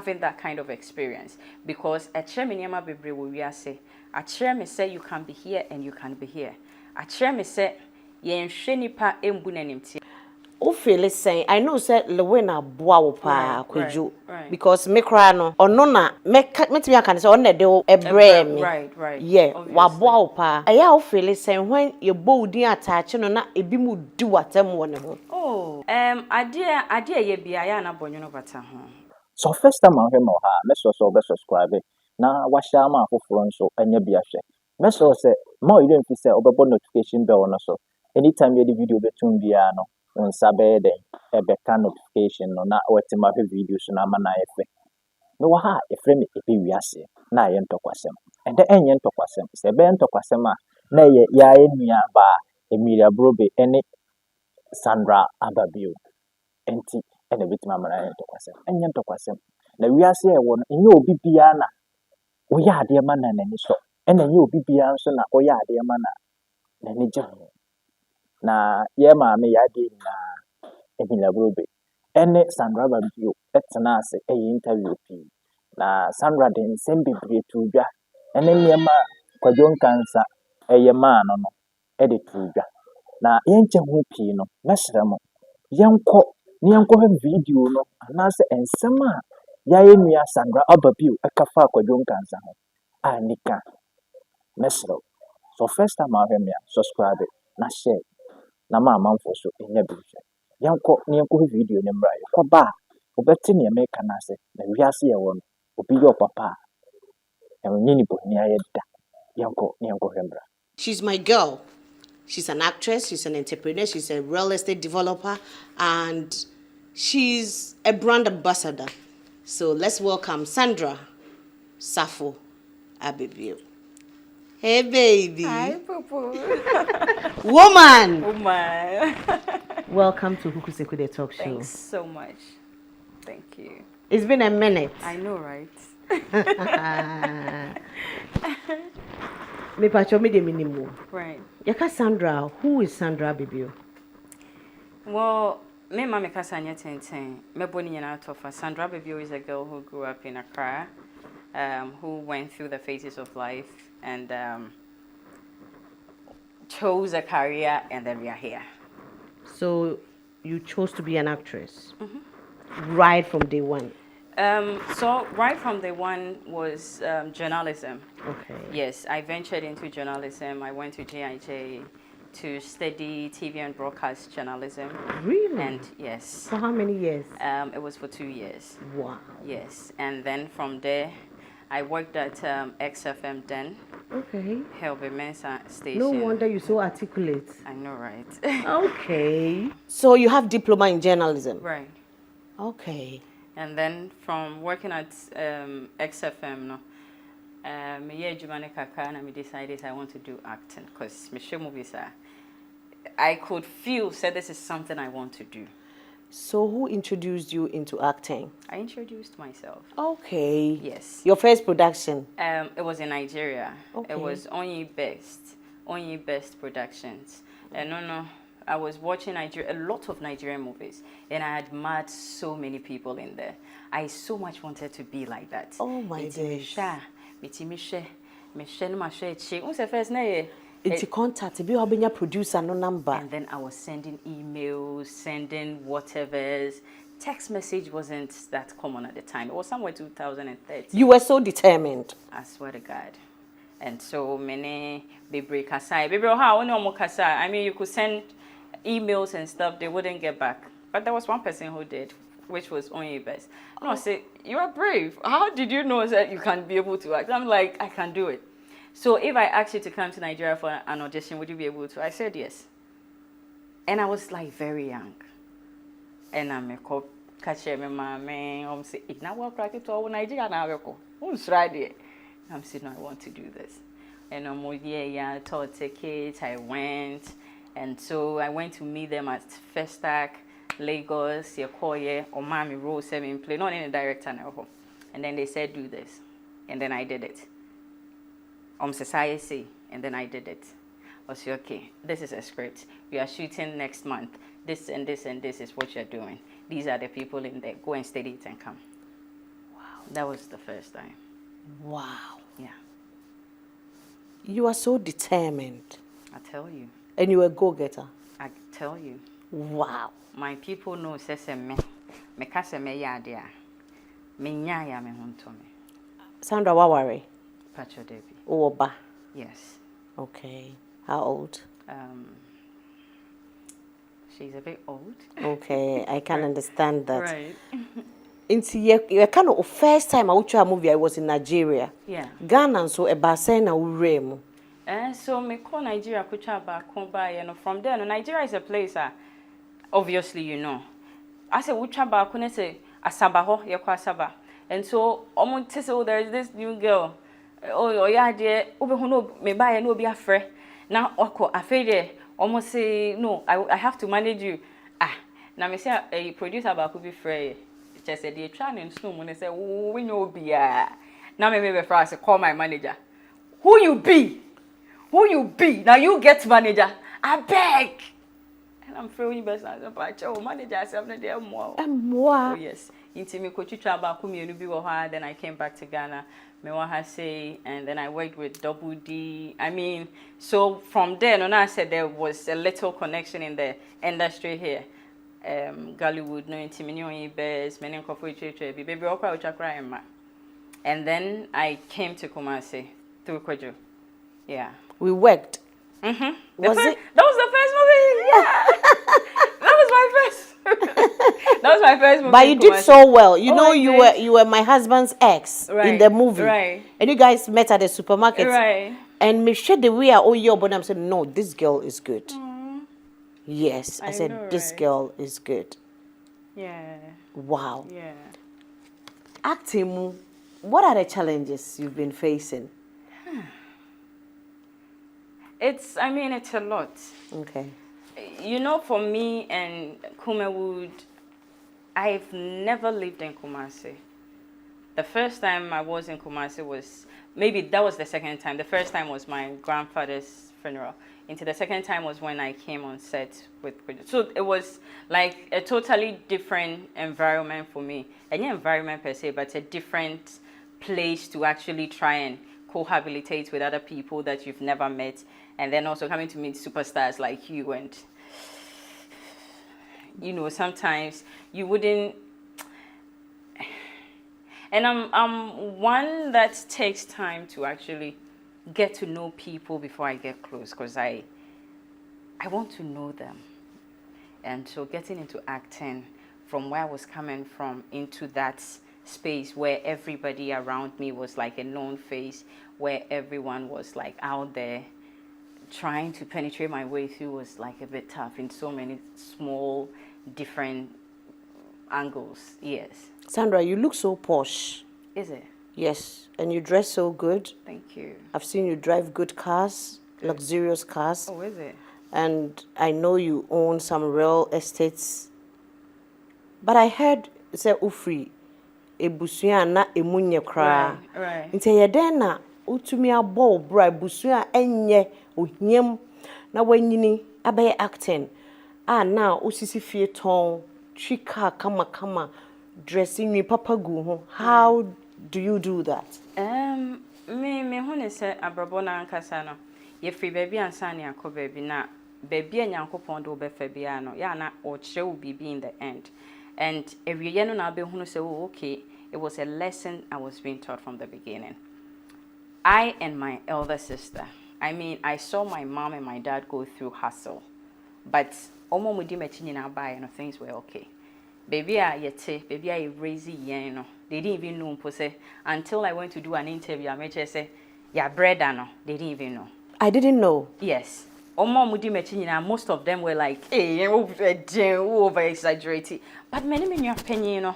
having that kind of experience because a chair me nyama bebre wo wi ase. A chair me say you can be here and you can be here. A chair me say yen hwe nipa embu nanim tie. O feel saying I know say Lilwin aboa wo pa kwadwo because me cry no ono na metimi aka say ono de ebre me right yeah wa aboa wo pa eya o feel saying when you bow din attach no na ebi mu di watam wo ne ho ade ye bia ya na bonyo no bata ho so first time I hear no ha me so subscribe na wa share ma afoforo nso anya bia hwe me so say ma you don't feel say obebo notification bell no so anytime you the video betum bia no on sabe de ebeka notification no na wetima videos na ama na efe no wa ha efe me epe wiase na ye ntokwasem ende enye ntokwasem se be ntokwasem a na ye ya enua ba Emilia Brobe ene Sandra Ababio enti ene betima ma na ye ntokwasem enye ntokwasem na wiase e wo no enye obi bia na wo ya ade ma na nani so ene enye obi bia nso na wo ya ade ma na nani jaho na ye maame ya de na Emilia Brobe ene Sandra Ababio etena ase interview pi na Sandra de nsem bebre tuja ene niema kwadwo nkansa eye ma no no de tuja na yenche ho pi no mesere mo yenko he video no anase ensem a ya enua Sandra Ababio ekafa kwadwo nkansa ho anika mesere so first time I hear me subscribe na share na manfo so enya bi yanko video ne mra ko ba obeti ne America na se na wiase ye won obi yo papa nyini boni ayeda yanko hembra. She's my girl. She's an actress, she's an entrepreneur, she's a real estate developer, and she's a brand ambassador. So let's welcome Sandra Safo Ababio. Hey, baby. Hi, Poo. Woman. Welcome to Okukuseku the talk show. Thanks so much. Thank you. It's been a minute. I know, right? Me pacho me de minimum. Right. Yaka Sandra, who is Sandra Ababio? Well, me mama kasanya ten. Me boni yana tofa. Sandra Ababio is a girl who grew up in Accra, who went through the phases of life and chose a career, and then we are here. So you chose to be an actress right from day one? So right from day one was journalism. Okay. Yes, I ventured into journalism. I went to GIJ to study TV and broadcast journalism. Really? And yes. For how many years? It was for 2 years. Wow. Yes, and then from there, I worked at XFM then. Okay. Helbe Mensa station. No wonder you're so articulate. I know, right? Okay. So you have diploma in journalism? Right. Okay. And then from working at XFM, I decided I want to do acting because movies I could feel said this is something I want to do. So who introduced you into acting? I introduced myself. Okay. Yes. Your first production? It was in Nigeria. Okay. It was Only Best Productions. And I was watching a lot of Nigerian movies, and I admired so many people in there. I so much wanted to be like that. Oh my days. It's a contact. If you have a producer, no number. And then I was sending emails, sending whatevers. Text message wasn't that common at the time. It was somewhere 2013. You were so determined. I swear to God. And so many baby kasai. Baby, how no kasai? I mean, you could send emails and stuff, they wouldn't get back. But there was one person who did, which was Only Best. No, I said, you are brave. How did you know that you can be able to act? I'm like, I can do it. So if I asked you to come to Nigeria for an audition, would you be able to? I said yes. And I was like very young. And I'm a cop, catch me, my man. I'm saying, if now we're practicing to Nigeria, now we're going. Who's right there? I'm saying, no, I want to do this. And I'm I taught tickets, I went. And so I went to meet them at Festac, Lagos, Yekoye, or Mami Role 7 play, not in a director now. And then they said, do this. And then I did it. Society, and then I did it. I was like, okay, this is a script. We are shooting next month. This and this and this is what you're doing. These are the people in there. Go and study it and come. Wow. That was the first time. Wow. Yeah, You are so determined. I tell you. And you are a go-getter. I tell you. Wow. My people know say me kase me yade a me nya ya me honto me. Sandra, what worry? Pacho Debbie. Oba. Yes. Okay. How old? She's a bit old. Okay, I can understand that. Right. Into your kind of first time I watched a movie, I was in Nigeria. Yeah. Ghana, and so a basen uremu. So me call Nigeria kucha ba komba, you know, from there. No, Nigeria is a place obviously you know. I say ucha ba kune say Asaba ho ye kwa Asaba. And so say oh there is this new girl. Oh yeah dear obehu no me buy no be afre. Now oko afede almost say no I have to manage you. Now me say a producer ba could be free. Just said they try and snow when they say oh we know be now me for us call my manager. Who you be? Who you be? Now you get manager. I beg. And I'm free best answer but oh manager self no there more. Oh yes. Into me coach travel come you be then I came back to Ghana. Me wa say and then I worked with Double D. I mean, so from there no I said there was a little connection in the industry here. Gollywood no into me on best many baby okwa uchakra emma. And then I came to Kumasi through Kojo. Yeah. We worked. Was it? That was the first movie. Yeah. That was my first. That was my first movie. But you did so well. You know, I you were my husband's ex in the movie. Right. And you guys met at the supermarket. Right. And me share the way I owe you, but I'm saying, no, this girl is good. Yes. I said, know, this right? girl is good. Yeah. Wow. Yeah. Acting, what are the challenges you've been facing? It's a lot. Okay. You know, for me and Kumewood, I've never lived in Kumasi. The first time I was in Kumasi was, maybe that was the second time. The first time was my grandfather's funeral. Into the second time was when I came on set with. So it was like a totally different environment for me. And yeah, environment per se, but a different place to actually try and cohabitate with other people that you've never met. And then also coming to meet superstars like you. And, you know, sometimes you wouldn't. And I'm one that takes time to actually get to know people before I get close, because I want to know them. And so getting into acting from where I was coming from into that space where everybody around me was like a known face, where everyone was like out there, trying to penetrate my way through was like a bit tough in so many small, different angles. Yes. Sandra, you look so posh. Is it? Yes, and you dress so good. Thank you. I've seen you drive good cars, luxurious cars. Oh, is it? And I know you own some real estates. But I heard say ufri ebusua na emunye kra. Right. Nti yeden na utumi abo bra ebusua enye ohiem na wanyini abaye acting. Na osisi fie ton chika kama dressing me papa gu ho. How do you do that? Me hone say abrabo na ankasa no. Ye free baby ansa ne akọ baby na baby anyankopon do be fa bia no. Ya na o kire bibi in the end. And ewiye no na be hunu say oh okay, it was a lesson I was being taught from the beginning. I and my elder sister, I mean, I saw my mom and my dad go through hustle. But omo mudi mechi nyina buy and things were okay. Baby baby I raise yen no. They didn't even know say until I went to do an interview. I made say, "Yeah, bread no." They didn't even know. I didn't know. Yes. Most of them were like, "Hey, over exaggerating." But many opinion, you know,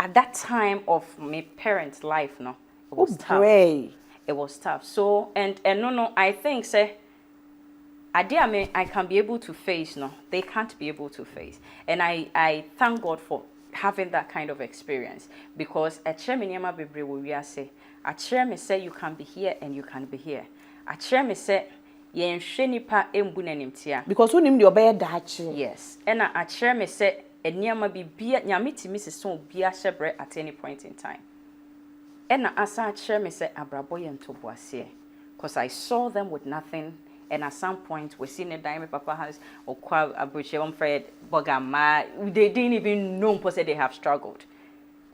at that time of my parents' life, no, it was tough. It was tough. So and no, I think say, I can be able to face. No, they can't be able to face. And I thank God for having that kind of experience, because a chairman bebre will say, a chairman say you can be here and you can be here. A chairman say yen shenipa embunenim because who named your bear dachi. Yes. And a chairman say a niama be beer nyamiti Mrs. Son be a shebre at any point in time. And I share me say abrabo yen to boasie, because I saw them with nothing. And at some point, we seen a dime papa has or kwa abuche Fred bogama. They didn't even know because they have struggled.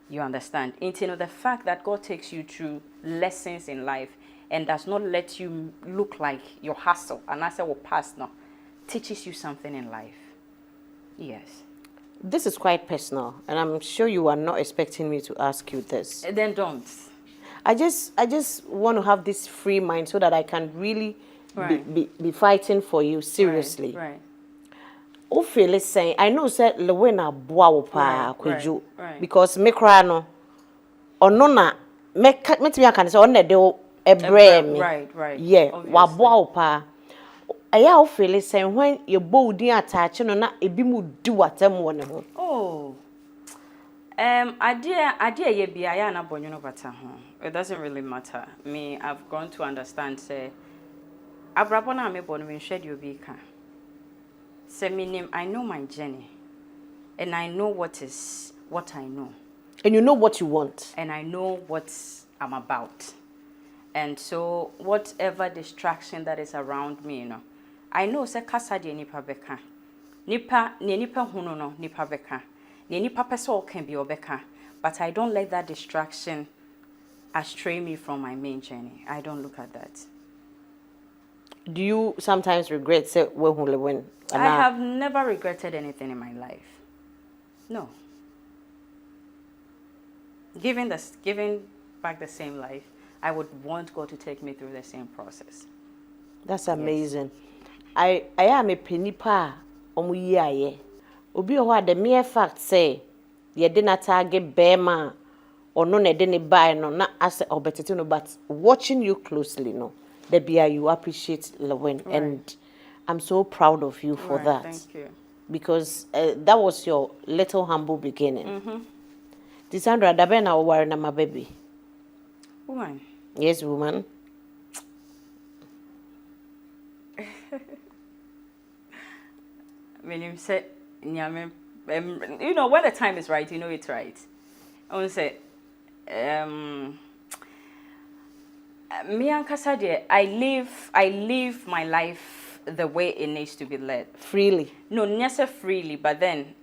You understand? Into the fact that God takes you through lessons in life and does not let you look like your hustle. And I say, well, past now teaches you something in life. Yes. This is quite personal, and I'm sure you are not expecting me to ask you this. Then don't. I just want to have this free mind so that I can really Right. be fighting for you seriously. Right. O feel saying I know said Lilwin aboa pa kweju right. because me cry no ono na me me aka say ono de ebre me. Right. Yeah, wa aboa pa. Aya o feel saying when you bow din attach no na ebi mu di watam wo ne ho. Oh. Idea ye bia ya na bonyo no bata ho. It doesn't really matter. Me, I've gone to understand say abrabo na me bono me hwede obi ka. Say me name, I know my journey. And I know what I know. And you know what you want. And I know what I'm about. And so whatever distraction that is around me, you know, I know say kasa de nipa beka. Nipa hunu no nipa beka. Ne nipa person can be obeka. But I don't let that distraction astray me from my main journey. I don't look at that. Do you sometimes regret say when I have never regretted anything in my life. No. Giving back the same life, I would want God to take me through the same process. That's amazing. Yes. I am a penipa omuyiaye. Obi o the mere fact say ye did not target bema or no ne didn't buy no not as obetino, but watching you closely no. The BI you appreciate Lilwin, right. And I'm so proud of you for that. Thank you. Because that was your little humble beginning. Sandra, dabena o worry na my baby. Woman. Yes, woman. When you say, you know, when the time is right, you know it's right. I want to say, me and Kasade, I live my life the way it needs to be led. Freely. No, not necessarily freely, but then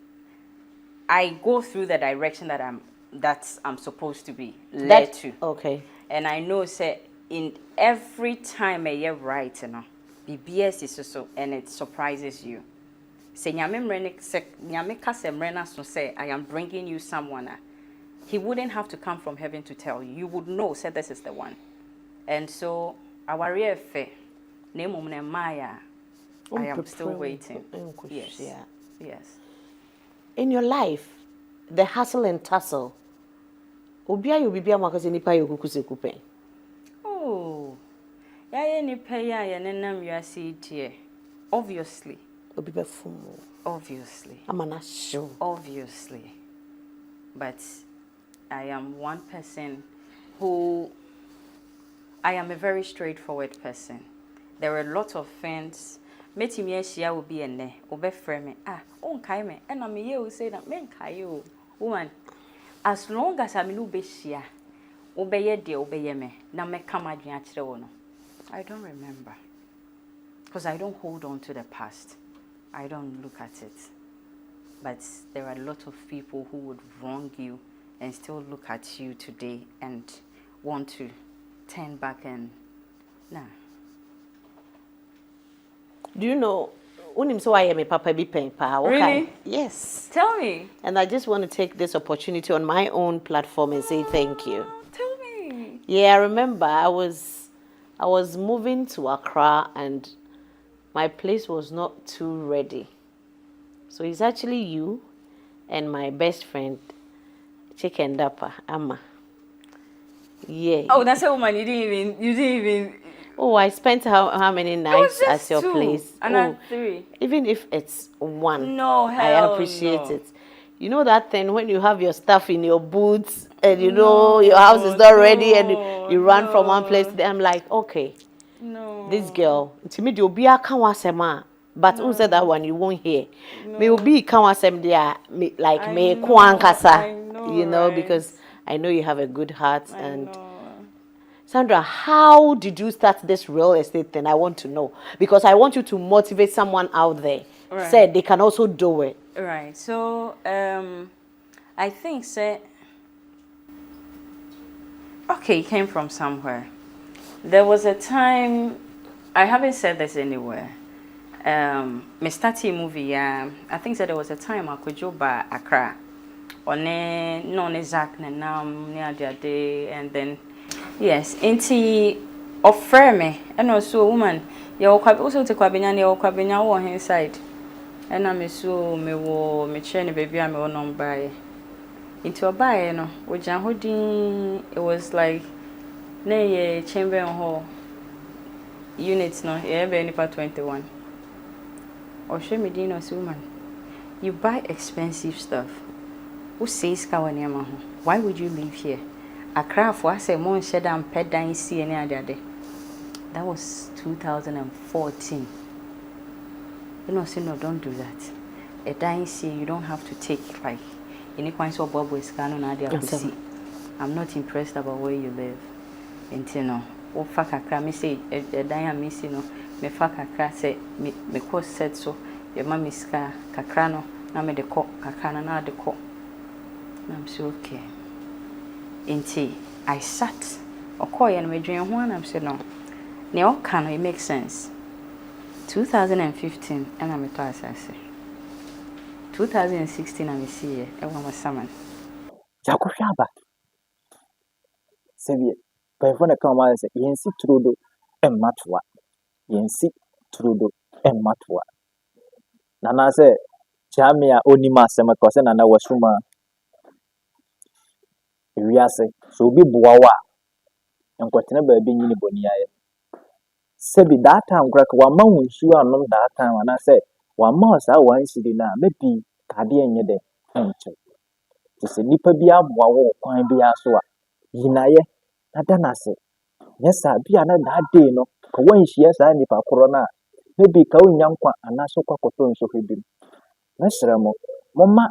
I go through the direction that I'm supposed to be led to. Okay. And I know say in every time I hear right, you know, BBS is so and it surprises you. Say nyame kase mrena so say I am bringing you someone. He wouldn't have to come from heaven to tell you. You would know say this is the one. And so our real faith, name Maya, I am still waiting. Yes. Yes. In your life, the hustle and tussle. Obia you bibia makase nipa Okukuseku pen. Oh. Ya nipa ya nenam wiase tie. Obviously. Obibe fumo. Obviously. I'm not sure. Obviously. But I am one person who I am a very straightforward person. There are a lot of things. Metimi ehia will be ene, obefrɛ me. Onkai me. And I'm here who say that men kai you. Woman, as long as I'm no behia, obeye de obeye me. Na me come adwene akire wo no. I don't remember. Because I don't hold on to the past. I don't look at it. But there are a lot of people who would wrong you and still look at you today and want to turn back and nah. Do you know unim so I am a papa bi pen pa? Really? Yes. Tell me. And I just want to take this opportunity on my own platform and say thank you. Tell me. Yeah, I remember I was moving to Accra and my place was not too ready. So it's actually you and my best friend, Chicken Dapper, Amma. Yeah. Oh, that's a woman. You didn't even. Oh, I spent how many nights at your place? And 3. Even if it's 1. No, hell I appreciate no. it. You know that thing when you have your stuff in your boots and you know your house is not ready and you run from one place to the, I'm like, okay. No. This girl, to me, you'll be a kawasema. But who said that one you won't hear? Me will be kawasem there, like me kwankasa. You know, right? because I know you have a good heart. I And know. Sandra, how did you start this real estate thing? I want to know. Because I want you to motivate someone out there. Right. Say they can also do it. Right. So, I think, say, okay, it came from somewhere. There was a time, I haven't said this anywhere. Me started movie, I think that there was a time I could go by Accra. On no exact nam near the day, and then yes, inti offer me, and also woman, you also take Quabinia or Quabinia on inside. And I'm so me wo me chain baby I'm on buy into a buy no which I'm holding it was like nay chamber and hall units no yeah be part 21 or show me dinner woman you buy expensive stuff who says kawanyama why would you live here Accra for I say mon shed and pet dine see any other day that was 2014. You know, say no, don't do that. A dying see, you don't have to take like any kinds of Bob with scan on idea to see. I'm not impressed about where you live. And you know, oh fuck a me say a dying missing no, me fuck a crack say me course said so. Your mommy scar cacrano, now me the cock cacana na the cock. I'm so okay. Inti, I sat or call and me dream one. I'm saying no. Now can it make sense? 2015 and I'm a twice I say 2016 I'm a see I want my summon Jacoshaba. Severe. When I come out, say, Yensi Trudo and Matwa. Yensi Trudo and Matwa. Nana say, Jamia Onima Semakosen and I was Suma. Riase, so be Buawa and Quatina being in Bonia. Sebi that time, crack one mountain, sure, not that time, and I said, one mouse I want to see now, maybe Cardian Yede. To say Nipper be a boa, quine be a soa. Yinaye, Nadanase. Yes, sir, be another that day, no. When she has a nipa corona, maybe Cowan Yankwa and Naso Cocoton so he be. Nesremo, Mamma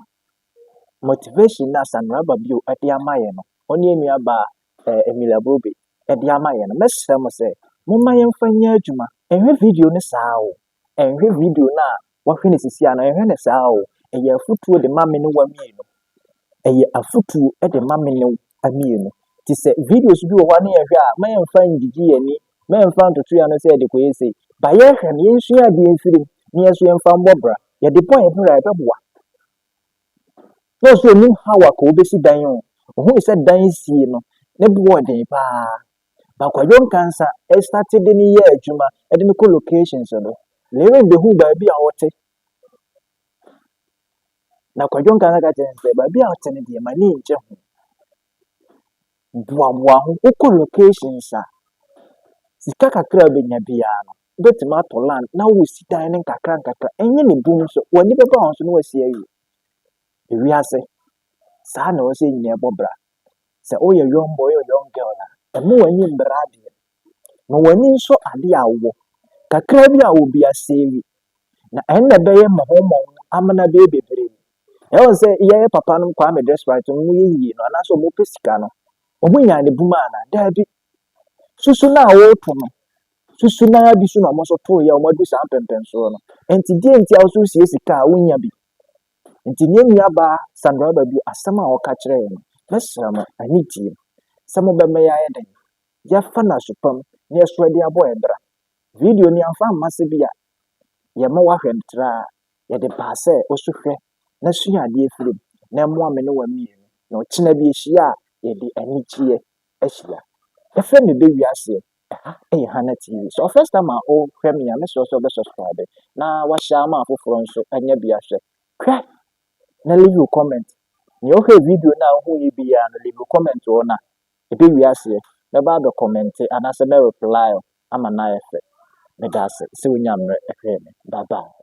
motivation as and Ababio at the Amayano, only me about Emilia Bobi at the Amayan. Mesremo say, Mamma and Fanya Juma, and her video ne sao, and her video now. What finishes Siana and her sao, and your foot to the mammy no one mean. A foot at the mammy no a mean. Tis a videos do 1 year, may find the GNE, may found to 300 said the way say, by your hand, you share the film near Swim from Bobra, yet the point of right of what. No, so know how I could be dying. Who is a dying scene? Never what they pa. But kwa young cancer, I started in a year, Juma, at the local locations. Living the who by be out. Now, kwa young cancer, by be out in the money. Bua, who locations are. Sika kakra benya biano betima to land na wo sika ne kakra enye ne boom so wani beba on so no asia yi ewiase saa na wo se nyina bobra se o ye young boy or young girl na emu wani mbrade no wani nso ade awo kakra bi awo bi asewi na enne beye mohomo amana be bebre e won se ye papa no kwa me desperate mu ye yi no na so mo pesika no omunya ne boom ana da bi susu na wo to no susu na bi su na mo so to ya o madu sa pempenso no enti die enti awo so sie sika wonya bi enti ne nua ba Sandra Ababio asama o ka kire no mesrama ani tie samo be me ya den ya fa na supam ne so de abo ebra video ni amfa amase bia ye ma wa hwentra ye de paase o so hwe na su ya de firim na mo ame no wa mienu na o kina bi ehia ye de ani tie ehia efe me be wiase eh Hana TV. So first time I all me a so be subscribe. Na wa share ma afoforo nso anya bi ahwe. Hwe na leave your comment. Ni o he video na ho yi bi ya na leave your comment o na e be wiase. Na ba do comment ana se be reply ama na efe. Me da se unyamre ehwe me. Bye bye.